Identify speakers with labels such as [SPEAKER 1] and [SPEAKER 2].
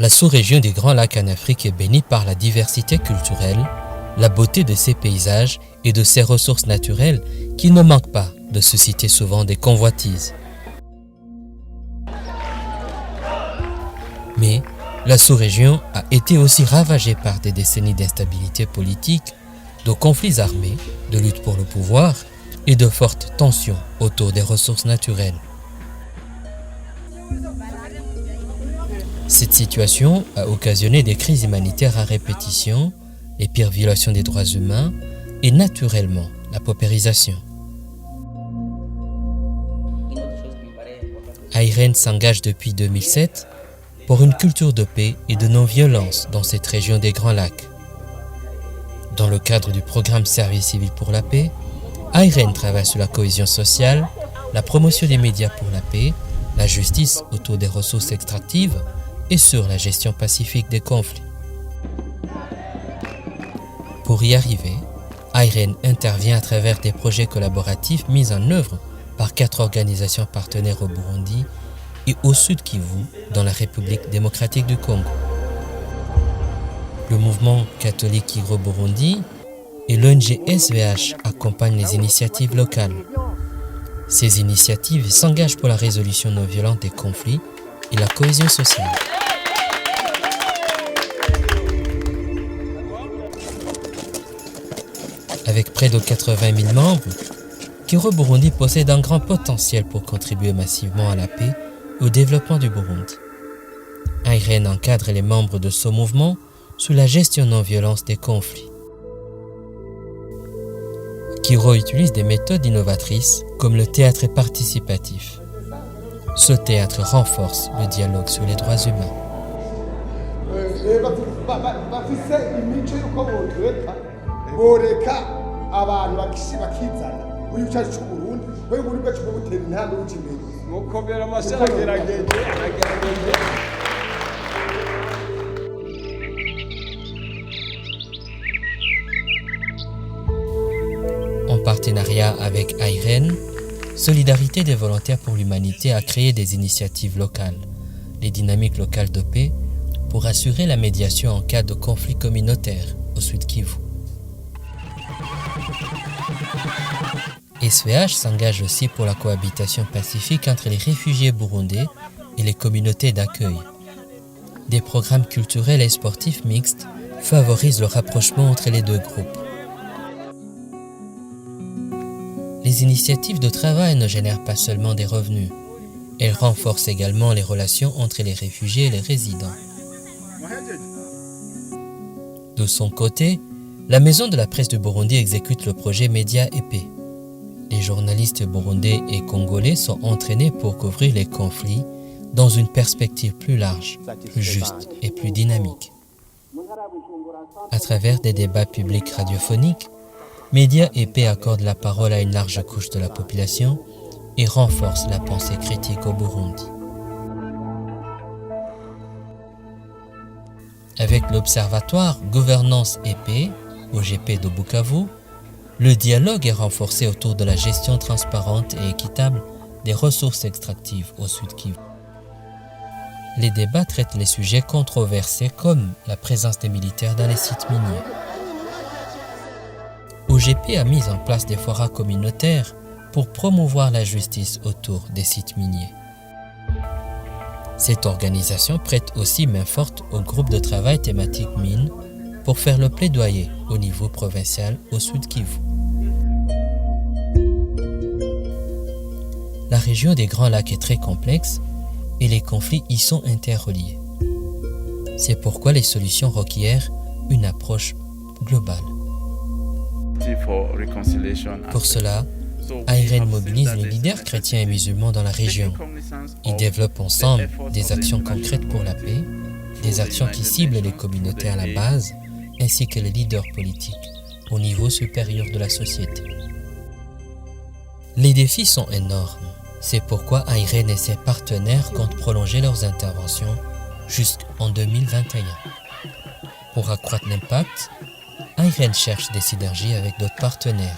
[SPEAKER 1] La sous-région des Grands Lacs en Afrique est bénie par la diversité culturelle, la beauté de ses paysages et de ses ressources naturelles qui ne manquent pas de susciter souvent des convoitises. Mais la sous-région a été aussi ravagée par des décennies d'instabilité politique, de conflits armés, de lutte pour le pouvoir et de fortes tensions autour des ressources naturelles. Cette situation a occasionné des crises humanitaires à répétition, les pires violations des droits humains et naturellement la paupérisation. AIREN s'engage depuis 2007 pour une culture de paix et de non-violence dans cette région des Grands Lacs. Dans le cadre du programme Service civil pour la paix, AIREN travaille sur la cohésion sociale, la promotion des médias pour la paix, la justice autour des ressources extractives et sur la gestion pacifique des conflits. Pour y arriver, AIREN intervient à travers des projets collaboratifs mis en œuvre par 4 organisations partenaires au Burundi et au Sud Kivu, dans la République démocratique du Congo. Le mouvement catholique Igro-Burundi et l'ONG SVH accompagnent les initiatives locales. Ces initiatives s'engagent pour la résolution non violente des conflits et la cohésion sociale. Avec près de 80 000 membres, Igro-Burundi possède un grand potentiel pour contribuer massivement à la paix et au développement du Burundi. AIREN encadre les membres de ce mouvement sous la gestion non-violence des conflits. Kiro utilise des méthodes innovatrices comme le théâtre participatif. Ce théâtre renforce le dialogue sur les droits humains. En partenariat avec AIREN, Solidarité des volontaires pour l'humanité a créé des initiatives locales, les dynamiques locales de paix, pour assurer la médiation en cas de conflit communautaire au Sud Kivu. SVH s'engage aussi pour la cohabitation pacifique entre les réfugiés burundais et les communautés d'accueil. Des programmes culturels et sportifs mixtes favorisent le rapprochement entre les deux groupes. Les initiatives de travail ne génèrent pas seulement des revenus, elles renforcent également les relations entre les réfugiés et les résidents. De son côté, la Maison de la presse du Burundi exécute le projet Médias et Paix. Les journalistes burundais et congolais sont entraînés pour couvrir les conflits dans une perspective plus large, plus juste et plus dynamique. À travers des débats publics radiophoniques, Médias et Paix accordent la parole à une large couche de la population et renforcent la pensée critique au Burundi. Avec l'Observatoire Gouvernance et Paix, OGP de Bukavu, le dialogue est renforcé autour de la gestion transparente et équitable des ressources extractives au Sud Kivu. Les débats traitent les sujets controversés comme la présence des militaires dans les sites miniers. OGP a mis en place des forats communautaires pour promouvoir la justice autour des sites miniers. Cette organisation prête aussi main forte au groupe de travail thématique mine pour faire le plaidoyer au niveau provincial au Sud Kivu. La région des Grands Lacs est très complexe et les conflits y sont interreliés. C'est pourquoi les solutions requièrent une approche globale. Pour cela, AIREN mobilise les leaders chrétiens et musulmans dans la région. Ils développent ensemble des actions concrètes pour la paix, des actions qui ciblent les communautés à la base, ainsi que les leaders politiques au niveau supérieur de la société. Les défis sont énormes. C'est pourquoi AIREN et ses partenaires comptent prolonger leurs interventions jusqu'en 2021. Pour accroître l'impact, AIREN cherche des synergies avec d'autres partenaires.